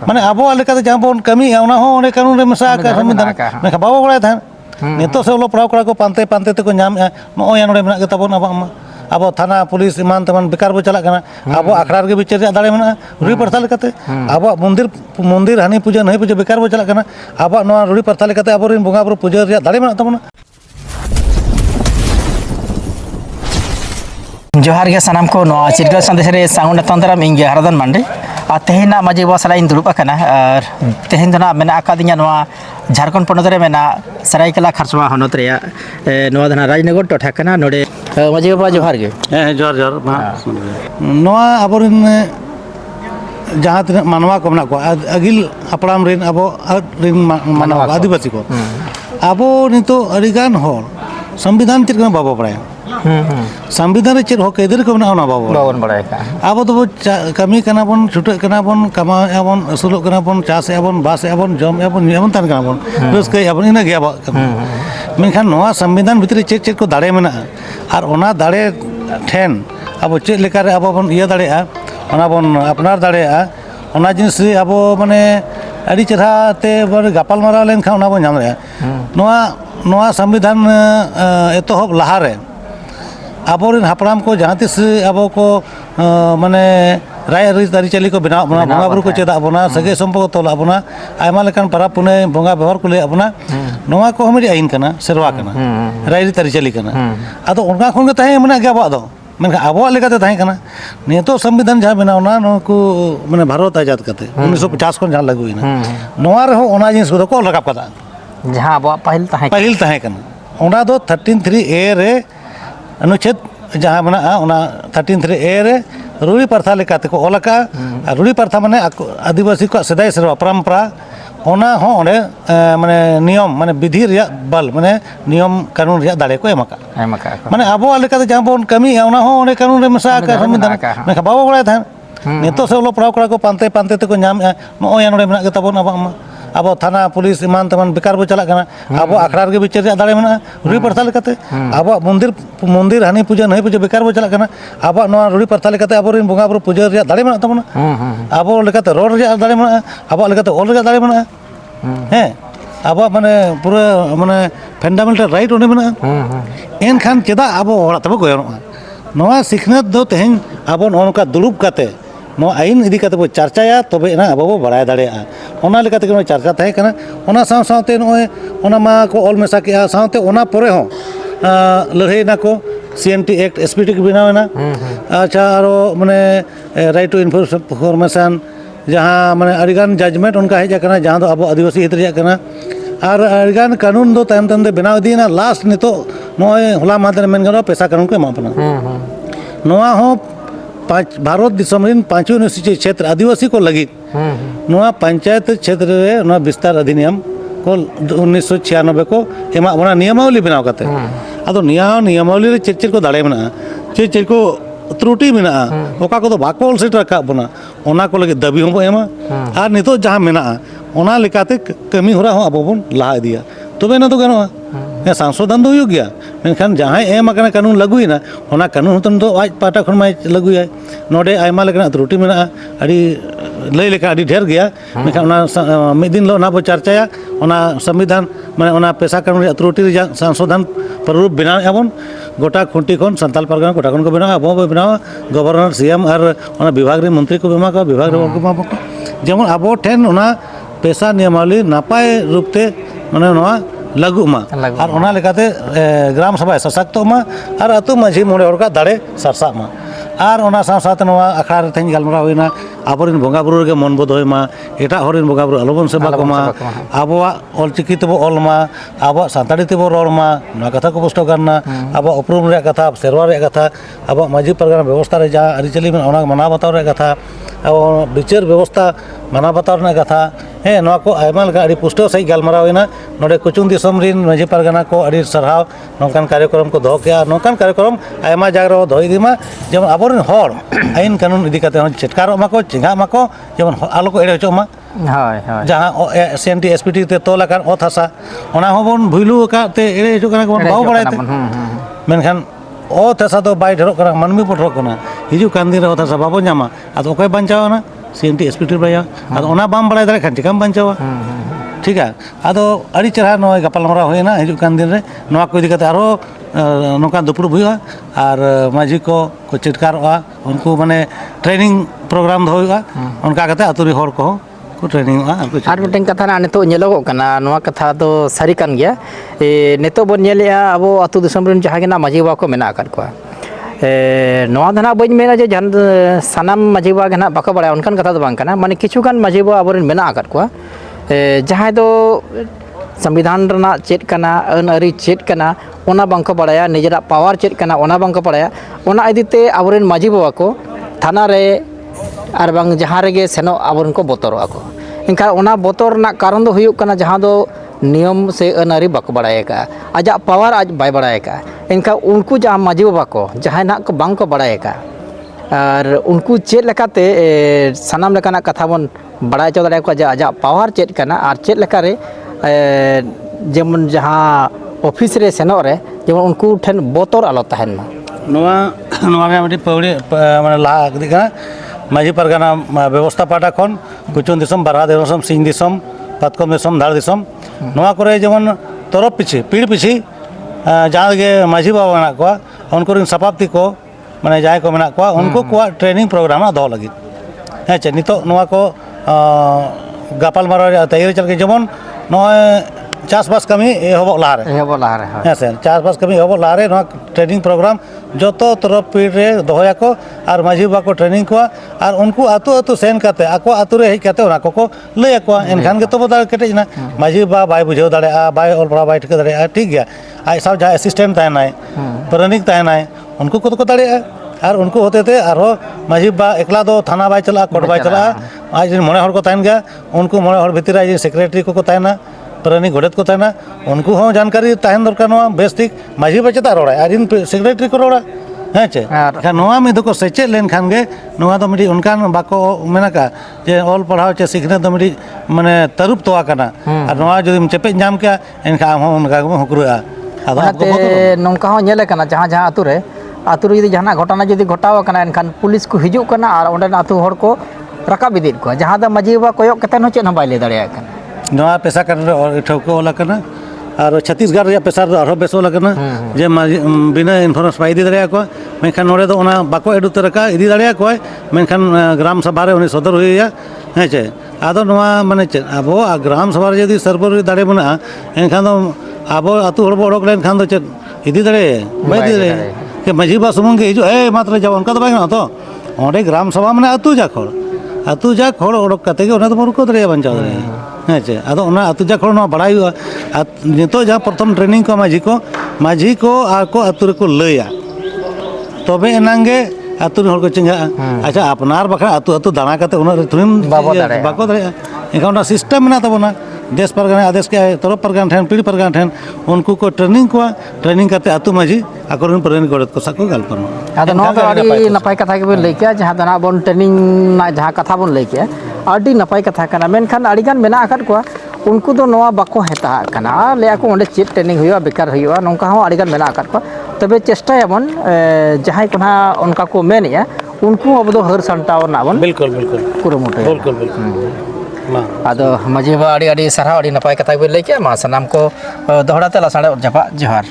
माने आबो लेकाते जहां बोन कमी ओना हो ओने कानून रे मेसा का संविधान मेखा बाबो बड़ाय थान नितो से ओलो पढ़ाव करा को पांते पांते ते को नाम नोय नोडे मेना के ताबोन अब थाना पुलिस ईमान तमान बेकार बो चला अब आखड़ा रे बिचार रे दाड़े मेना रुड़ी प्रथा लेकाते अब मंदिर मंदिर हानि पूजा नहीं पूजा बेकार बो चला अब रुड़ी प्रथा लेकाते अब बोंगा बुरु पूजा रे दाड़े मेना तबोना जोहार गे सानाम को नो चिरगल संदेश रे सांगुन तंदराम इंगे हरदन मांडे आ तेहिना माजी बो सला इन दुरुप अकना और तेहिन दना मेना अकादिया नोआ झारखंड पोनत रे मेना सरायकेला खरसवा हनत रे नोआ दना राजनगर टोठा कना नोडे माजी बाबा जोहार गे जोहार जोहार नोआ अबोरिन जहाँ तीन मानवा को मेना को अगिल हापड़ाम रेन अबो रेन मानवा आदिवासी को अबो नितो अडिगान होर संविधान चेक बाबो पड़ाय संविधान चेक हो केदर को मेना ओना बाबो बड़ाय का अब तो कमी कना बोन छुटे कना बोन कमा एबन असुलो कना बोन चास एबन बास एबन जम एबन एबन तान कना बोन रस्के एबन इना गया मेनखान नोआ संविधान भितरी चेक चेक को दाड़े मेना और ओना दाड़े ठेन अब चेक लेका रे अब बोन इया दाड़े ओना बोन अपनार दाड़े ओना जिनिस अब माने अड़ी चेहरा ते गापाल मारा लेन खा ओना बोन नाम रे नोआ संविधान एतोहब लहारे आबोरिन हापड़ाम को जहाँ तीस अब को माने राय आरिचाली को बनाव बना बंगा बुरु को चेदा बना सगे सम्पर्क तोला बना आयमा लेकान पराब पुने बंगा व्यवहार को ले बना नोआ को हमें आइन कना सेरवा कना राय आरिचाली कना आदो उनका खन के तहे मना गया बादो मेनखा आबो लेकाते तहे कना नितो संविधान जहाँ बनावना नको माने भारत आजाद करते 1950 को जहाँ लागू हुईना नोआ रे हो ओना जिनिस को को लगाप कदा जहाँ अब पहल तहे कना ओना दो 13(3)(a) रे अनुच्छेद जहाँ मना 13(3)(a) रे रूढ़ी प्रथा लेकाते को ओलका रूढ़ी प्रथा माने आदिवासी को सदाय सेरवा परंपरा ओना हो ओने माने नियम माने विधि रिया बल माने नियम कानून रिया दाड़े को एमका माने आबो लेकाते जहाँ बोन कमी ओना हो ओने कानून रे मेसा का संविधान मेखा बाबो बड़ाय थान नितो से ओलो पढ़ाव करा को पांते पांते ते को नाम नोय नोडे मेना के ताबोन अब थाना पुलिस ईमान तमान बेकार बो चला अब आखड़ा रे बिचार रे दाड़े मेना रुड़ी प्रथा लेकाते अब मंदिर हानि पूजा नहीं पूजा बेकार बो चला अब रुड़ी प्रथा लेकाते अब बंगा बुरु पूजा रे दाड़े मेना तबोना अब लेकाते रोड रे दाड़े मेना अब लेकाते ओल रे दाड़े मेना हैं अब माने पूरा माने फंडामेंटल राइट ओने मेना एनखान चेदा अब ओड़ा तबो गोयनोआ नोआ सिखनत दो तेहन अब नोनका दुरुब काते नो आइन इदी काते बो चर्चाया तबे ना अब बो बड़ाय दाड़े ओना लेकाते को चर्चा तहे कना ओना साव सावते नोय ओना मा को ऑल मेसा के सावते ओना परे हो लड़ाई ना को CNT एक्ट SPT के बनावेना अच्छा आरो माने राइट टू इनफॉरमेशन जहाँ माने अरिगान जजमेंट उनका हेज कना जहाँ दो अब आदिवासी हित रिया कना और अरिगान कानून दो तायम तायम दे बनाव दीना लास्ट नितो नोय होला मादर मेन गनो पैसा कानून को एमापना नोआ हो भारत दिसम रिन 5 यूनिवर्सिटी क्षेत्र आदिवासी को लगी नोआ पंचायत क्षेत्र रे नोआ विस्तार अधिनियम को 1996 को एमा बना नियमावली बनाव करते अदो नियमावली रे चेक को दाड़े बना चेक को त्रुटि मेना ओका को तो बाको सेट रखा बना ओना को लगे दाबी हो एमा और नितो जहां मेना ओना लेकाते कमी होरा हो अब बन लहा दिया तबे ना तो गनो संशोधन तो हो गया मेनखान जहाँ एम आकना कानून लागुना ओना कानून तन तो आज पाटा खन मा लागुय नोडे आयमा लेकना त्रुटि मेना अड़ी लय लेका अड़ी ढेर गया मेनखान ओना मिद दिन लो ना बो चर्चाया ओना संविधान माने ओना पेशा कानून रे त्रुटि रे संशोधन प्रारूप बनाव एबन गोटा खुंटी खन संताल परगना गोटा खन को बनाव अब बनाव गवर्नर CM और ओना विभाग रे मंत्री को बेमा को विभाग रे को मा को जेमन अब ठेन ओना पेशा नियमावली नापाय रूपते माने नोआ लागू मा और ओना लेकाते ग्राम सभा सशक्त मा और अतु माझी मोड़े हर का दाड़े सरसा मा और ओना साथ साथ नोआ अखाड़ा रे तेन गलमरा होइना आबोरिन बंगा बुरु के मन बोध होइमा एटा हरिन बंगा बुरु अलबन सेवा कोमा आबोआ ऑलचिकी तेबो ऑलमा आबोआ सानताड़ी तेबो रोड़मा नोआ कथा को पुष्ट करना आबोआ उपरुम रे कथा सेरवा रे कथा आबोआ माझी परगना व्यवस्था रे जा अरिचली में ओना माना बताव रे कथा अब विचार व्यवस्था माना बताव रे कथा हे नोआ को आयमा लगा अड़ी पुष्ट सही गलमरा होइना नोडे कुचुंग दिसम रिन माझी परगना को अड़ी सरहाव नोकान कार्यक्रम को दो किया नोकान कार्यक्रम आयमा जागरो दोई दिमा जेमन आबोरिन हर आइन कानून इदी काते चेटकारो माको चिंगा माको जेमन आलो को एड़े चोमा जहाँ CNT SPT ते तोल आकार ओत हासा ओना होबन भुइलु काते एड़े चो कना को बाव बड़ायते मेनखान ओत हासा तो बाय ढेरोक कना मानमी पठरोक कना हिजु कान दिन रे ओत हासा बाबो ᱧᱟᱢᱟ ᱟᱫᱚ ᱚᱠᱚᱭ ᱵᱟᱧᱪᱟᱣ ᱮᱱᱟ CMT SPT बया आदो ओना बाम बड़ाय दारे खान चिकाम बांचावा ठीक है आदो अड़ी चेहरा नय गपालमारा होयना हिजुग कान दिन रे नोआ को इदी कते आरो नोका दुपुड़ हुआ और माझी को चिटकारोगा उनको माने ट्रेनिंग प्रोग्राम दोगा उनका कते आतुरी हर को ट्रेनिंग और मिटें कथा ना नितो नेलोगो कना नोआ कथा तो सारी कान गया नितो बन नेलेया अब अतु दिसम रेन जहां गेना माझी बाबा को मेना आकाद को नोआ धना बज मेना जे जहां सनाम माझी बाबा गेना बाको बड़ा उनकान कथा तो बांग कना माने किछु गान माझी बाबा अबरेन मेना आकाद को जहां दो संविधान रना चेत कना अन अरी चेत कना ओना बांको बड़ाया निजरा पावर चेत कना ओना बांको बड़ाया ओना इदीते अबरेन माझी बाबा को थाना रे और बांग जहां रेगे सेनो अबरेन को बोतरों को इनका ओना बोतर ना कारण दो हुयुक कना जहां दो नियम से अन अरी बाको बड़ाया का आजा पावर आज बाय बड़ाया का इनका उनको जहां माझी बाबा को जहां ना को बांको बड़ाया का और उनको चेत लेकाते सनाम लेकाना कथा बन बड़ा चो दाड़े को आजा पावर चेत कना और चेत लेका रे जेमन जहां ऑफिस रे सेनो रे जेमन उनको ठन बोतर आलो तहन मा नोआ नोआ गे मिटी पौड़ी माने ला गदि का माझी परगना व्यवस्था पाटा खन कुचुन दिसम बारहा दिसम सिंह दिसम पातकम दिसम धार दिसम नोआ करे जेमन तरफ पिछे पीड़ पिछे जहां गे माझी बाबा मेना को उनको सपाप्ति को माने जाय को मेना को उनको को ट्रेनिंग प्रोग्राम दो लगी है चे नितो नोआ को गापाल मारा तैयारी चल के जेमन नोय चासबास कमी एहबो लारे है सर चासबास कमी एहबो लारे नोआ ट्रेनिंग प्रोग्राम जो तो तरफ पीड़ रे दोया को और माझी बाबा को ट्रेनिंग को और उनको आतु आतु सेन करते आको आतु रे हेज करते ओना को लय को एनखान के तो बदा केटे ना माझी बाबा बाय बुझाव दाड़े बाय ऑल पड़ा बाय ठिक दाड़े ठीक गया आई सब जहां असिस्टेंट तायनाय परनिक तायनाय उनको को दाड़े और उनको होते थे और माझी बा एकला दो थाना बाय चला कोर्ट बाय चला आज मोने हर को तायन गया उनको मोने हर भीतर आज सेक्रेटरी को तायना परनी गोडेत को तायना उनको हो जानकारी तायन दरकार नोआ बेस ठीक माझी बा चता रोड़ा आज इन सेक्रेटरी को रोड़ा है चे नोआ में को सेचे लेन खान गे नोआ तो मिडी उनकान बाको मेना का जे ऑल पढ़ाओ चे सिखने तो मिडी माने तरुप तोआ कना और नोआ जदि चेपे जाम के एनका हम उनका हुकरुआ आदो नोंका हो नेले कना जहां जहां आतु रे यदि जहां घटना यदि घटाव कना एनखान पुलिस को हिजुक कना और ओंडे आतु हर को रकाब इदित को जहां द माझी बाबा कोयक कतन हो चेन बाय ले दाड़िया कना नोआ पेशा कर और ठौको वाला कना और छत्तीसगढ़ रे पेशा और बेसो लगना जे बिना इन्फॉर्मेशन पाई दी दाड़िया को मेनखान नोडे दो ओना बाको एडु तरका इदी दाड़िया को मेनखान ग्राम सभा रे उनी सदर होइया है चे आदो नोआ माने चे अबो ग्राम सभा रे यदि सर्वर दाड़े बना एनखान दो आबो आतु हर बड़क लेन खान दो चे इदी दाड़े बाय दी दाड़े के माझी बा सुमंग के हिजो ए मात्र जाओ उनका तो बाय ना तो ओंडे ग्राम सभा माने आतु जा खोड़ ओडक कते के ओना तो मरुको दाड़े बंचाव दाड़े है चे आदो ओना आतु जा खोड़ ना बड़ाई हुआ नितो जा प्रथम ट्रेनिंग को माझी को आको आतु रे को लया तबे एनांगे आतु रे हर को चिंगा अच्छा अपनार बखा आतु आतु दाना कते ओना तुम बाको दाड़े एकाउंट सिस्टम मेना तबना देश परगना आदेश के तरफ परगना ठेन पीढ़ी परगना ठेन उनको को ट्रेनिंग करते आतु माझी आकोरन परगना गड़त को सको गल्पन आदो नो अड़ी नपाय कथा के बन लई के जहां दना बन ट्रेनिंग ना जहां कथा बन लई के अड़ी नपाय कथा कना मेनखान अड़ी गान मेना आकाद को उनको दो नोआ बाको हेता कना ले को ओंडे चेत ट्रेनिंग हुआ बेकार हुआ नोंका हो अड़ी गान मेना आकाद को तबे चेष्टा याबन जहां कोना उनका को मेनिया उनको अब दो हर संटाव ना बन बिल्कुल कुरुमुटे बिल्कुल आदो माझी बा अड़ी सारा अड़ी नपाय कथा बन लई के मा सनाम को दोहराते लासाड़े जपा जोहार।